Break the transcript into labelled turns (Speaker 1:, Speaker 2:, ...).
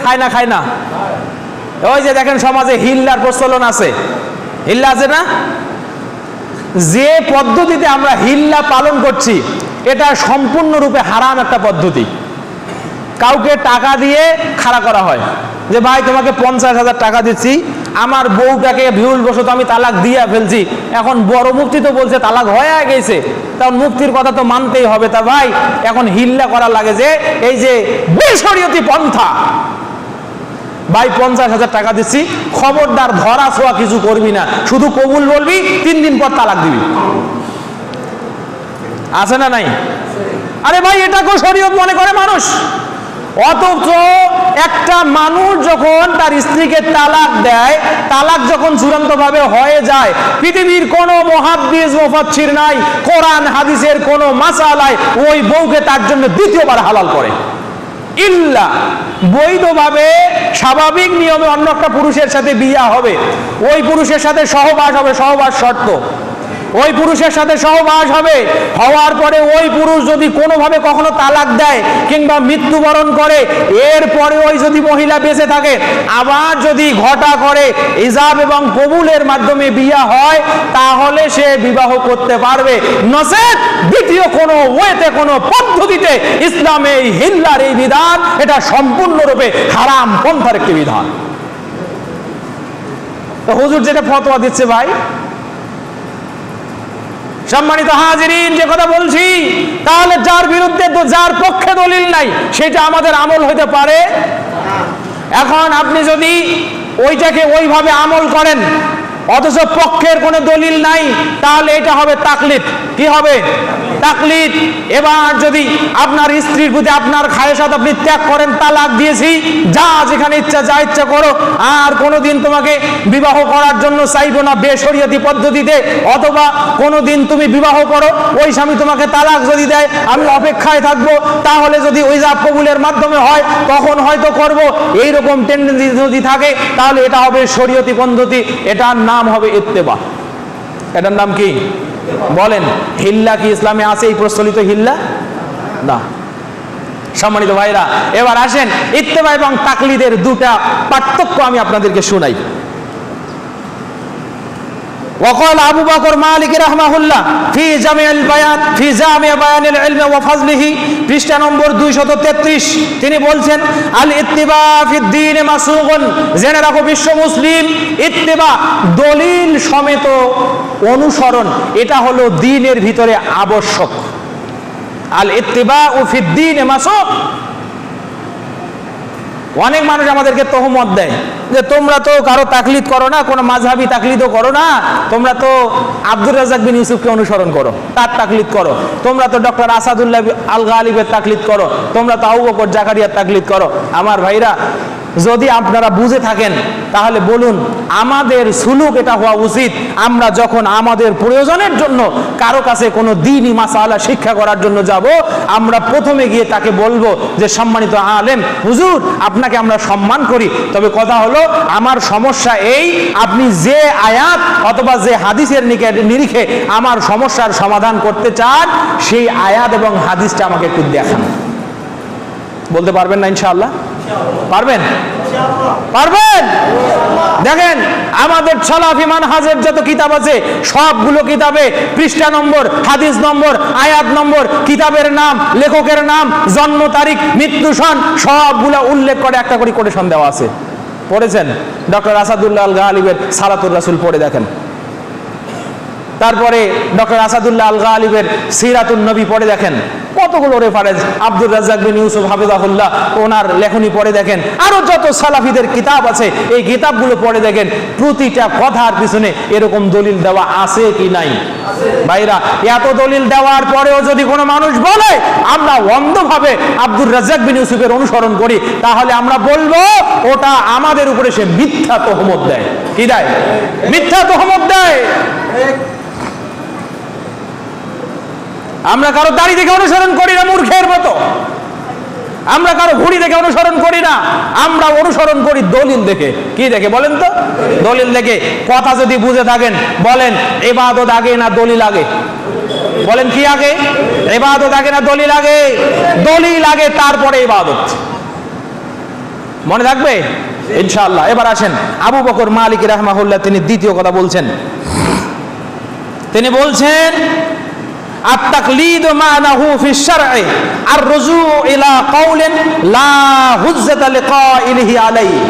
Speaker 1: খায় না খায় না? ওই যে দেখেন সমাজে হিল্লার প্রচলন আছে, হিল্লা আছে না? যে পদ্ধতিতে আমরা হিল্লা পালন করছি এটা সম্পূর্ণরূপে হারাম একটা পদ্ধতি। কাউকে টাকা দিয়ে খাড়া করা হয় যে ভাই তোমাকে 50,000 টাকা দিচ্ছি, আমার বউটাকে ভুলবশত আমি তালাক দিয়ে ফেলছি, এখন বড় মুফতি তো বলছে তালাক হয়ে গেছে, তখন মুফতির কথা তো মানতেই হবে, তা ভাই এখন হিল্লা করা লাগে যে এই যে বেশরিয়তি পন্থা, ভাই 50,000 টাকা দিচ্ছি, খবরদার ধরা ছোঁয়া কিছু করবি না, শুধু কবুল বলবি, 3 দিন পর তালাক দিবি। আছে না নাই? আরে ভাই এটাকেও শরীয়ত মনে করে মানুষ। অথচ একটা মানুষ যখন তার স্ত্রীকে তালাক দেয়, তালাক যখন চূড়ান্ত ভাবে হয়ে যায়, পৃথিবীর কোনো মুহাদ্দিস মুফাসসির নাই, কোরআন হাদিসের কোনো মাসালায় ওই বউকে তার জন্য দ্বিতীয়বার হালাল করে। ইল্লা বৈধভাবে স্বাভাবিক নিয়মে অন্য একটা পুরুষের সাথে বিয়ে হবে, ওই পুরুষের সাথে সহবাস হবে, সহবাস শর্ত, ওই পুরুষের সাথে সহবাস হবে, হওয়ার পরে ওই পুরুষ যদি কোনোভাবে কখনো তালাক দেয় কিংবা মৃত্যুবরণ করে, এরপরে ওই যদি মহিলা বেঁচে থাকে, আবার যদি ঘটা করে ইজাব এবং কবুলের মাধ্যমে বিয়ে হয়, তাহলে সে বিবাহ করতে পারবে। নচেত দ্বিতীয় কোনো ওয়েতে, কোনো পদ্ধতিতে ইসলামে এই হিল্লার এই বিধান, এটা সম্পূর্ণরূপে হারাম পন্থার একটি বিধান। তো হুজুর যেটা ফতোয়া দিচ্ছে ভাই, সম্মানিত হাজিরিন, যে কথা বলছি, তাহলে যার বিরুদ্ধে, যার পক্ষে দলিল নাই, সেটা আমাদের আমল হতে পারে। এখন আপনি যদি ওইটাকে ওইভাবে আমল করেন অথচ পক্ষের কোনো দলিল নাই, তাহলে এটা হবে তাকলিদ। কি হবে? তাকলিদ। এবার যদি আপনার স্ত্রীর প্রতি আপনার খায়েশাত আপনি ত্যাগ করেন, তালাক দিয়েছি, যা যেখানে ইচ্ছা যা ইচ্ছা করো, আর কোনোদিন তোমাকে বিবাহ করার জন্য চাইবো না বেশরিয়তি পদ্ধতিতে, অথবা কোনোদিন তুমি বিবাহ করো, ওই স্বামী তোমাকে তালাক যদি দেয় আমি অপেক্ষায় থাকবো, তাহলে যদি ইজাব কবুলের মাধ্যমে হয় তখন হয়তো করব, এইরকম টেন্ডেন্সি যদি থাকে, তাহলে এটা হবে শরীয়তি পদ্ধতি, এটার নাম হবে ইত্তেবা। এটার নাম কি বলেন? হিল্লা কি ইসলামে আছে এই প্রচলিত হিল্লা? না। সম্মানিত ভাইরা, এবার আসেন ইত্তেবা এবং তাকলিদের দুটা পার্থক্য আমি আপনাদেরকে শোনাই। وقال أبو بكر مالك رحمه الله في جامع البيان في جامع بيان العلم وفضله পৃষ্ঠা নম্বর 233 তিনি বলছেন, আল ইত্তিবা ফিদ দ্বীন মাসুগুন, জেনে রাখো বিশ্ব মুসলিম, ইত্তিবা দলিল সমেত অনুসরণ, এটা হলো দ্বীনের ভিতরে আবশ্যক। আল ইত্তিবা ফিদ দ্বীন মাসুগ। অনেক মানুষ আমাদেরকে তহমত দেয় যে তোমরা তো কারো তাকলিদ করো না, কোনো মাযহাবী তাকলিদও করো না, তোমরা তো আব্দুর রাজ্জাক বিন ইউসুফকে অনুসরণ করো, তার তাকলিদ করো, তোমরা তো ডক্টর আসাদুল্লাহ আল গালিবের তাকলিদ করো, তোমরা তো আবু বকর জাকারিয়ার তাকলিদ করো। আমার ভাইরা, যদি আপনারা বুঝে থাকেন তাহলে বলুন, আমাদের সুলুক এটা হওয়া উচিত, আমরা যখন আমাদের প্রয়োজনের জন্য কারো কাছে কোনো দ্বীনি মাসালা শিক্ষা করার জন্য যাব, আমরা প্রথমে গিয়ে তাকে বলবো যে সম্মানিত আলেম হুজুর, আপনাকে আমরা সম্মান করি, তবে কথা হলো আমার সমস্যা এই, আপনি যে আয়াত অথবা যে হাদিসের নিরিখে আমার সমস্যার সমাধান করতে চান, সেই আয়াত এবং হাদিসটা আমাকে একটু দেখান। বলতে পারবেন না ইনশাআল্লাহ? পারবেন? পারবেন? দেখেন আমাদের সালাফি মানহাজের যত কিতাব আছে সবগুলো কিতাবে পৃষ্ঠা নম্বর, হাদিস নম্বর, আয়াত নম্বর, কিতাবের নাম, লেখকের নাম, জন্ম তারিখ, মৃত্যু সন সবগুলো উল্লেখ করে একটা করে কোটেশন দেওয়া আছে। পড়েছেন? ডক্টর আসাদুল্লাহ আল গালিবের সালাতুর রাসূল পড়ে দেখেন। তারপরে ডক্টর আসাদুল্লাহ আল গালিবের সিরাতুন নবী পড়ে দেখেন, কতগুলো রেফারেন্স, আব্দুর রাজ্জাক বিন ইউসুফ হাফিজাহুল্লাহ ওনার লেখনী পড়ে দেখেন, আরো যত সালাফিদের কিতাব আছে এই কিতাবগুলো পড়ে দেখেন, প্রতিটা কথার পিছনে এরকম দলিল দেওয়া আছে কি নাই? ভাইরা, এত দলিল দেওয়ার পরেও যদি কোনো মানুষ বলে আমরা অন্ধভাবে আব্দুর রাজ্জাক বিন ইউসুফের অনুসরণ করি, তাহলে আমরা বলবো ওটা আমাদের উপরে সে মিথ্যা তহমত দেয়। কি দেয়? মিথ্যা তহমত দেয়। আমরা কারো দাড়ি দেখে অনুসরণ করি না মূর্খের মতো, আমরা কারো ঘুড়ি দেখে অনুসরণ করি না, আমরা অনুসরণ করি দলিল দেখে। কি দেখে বলেন তো? দলিল দেখে। কথা যদি বুঝে থাকেন বলেন, ইবাদত আগে না দলিল আগে? বলেন কি আগে? ইবাদত আগে না দলিল আগে? দলিল আগে, তারপরে ইবাদত। মনে থাকবে ইনশাআল্লাহ। এবার আসেন আবু বকর মালিকি রাহমাহুল্লাহ, তিনি দ্বিতীয় কথা বলছেন। তিনি বলছেন আত-তাকলিদু মা'নাহু ফি শার'i আর-রুজু' ইলা কাওলিন লা হুজ্জাতা লিকাইলিহি আলাইহি।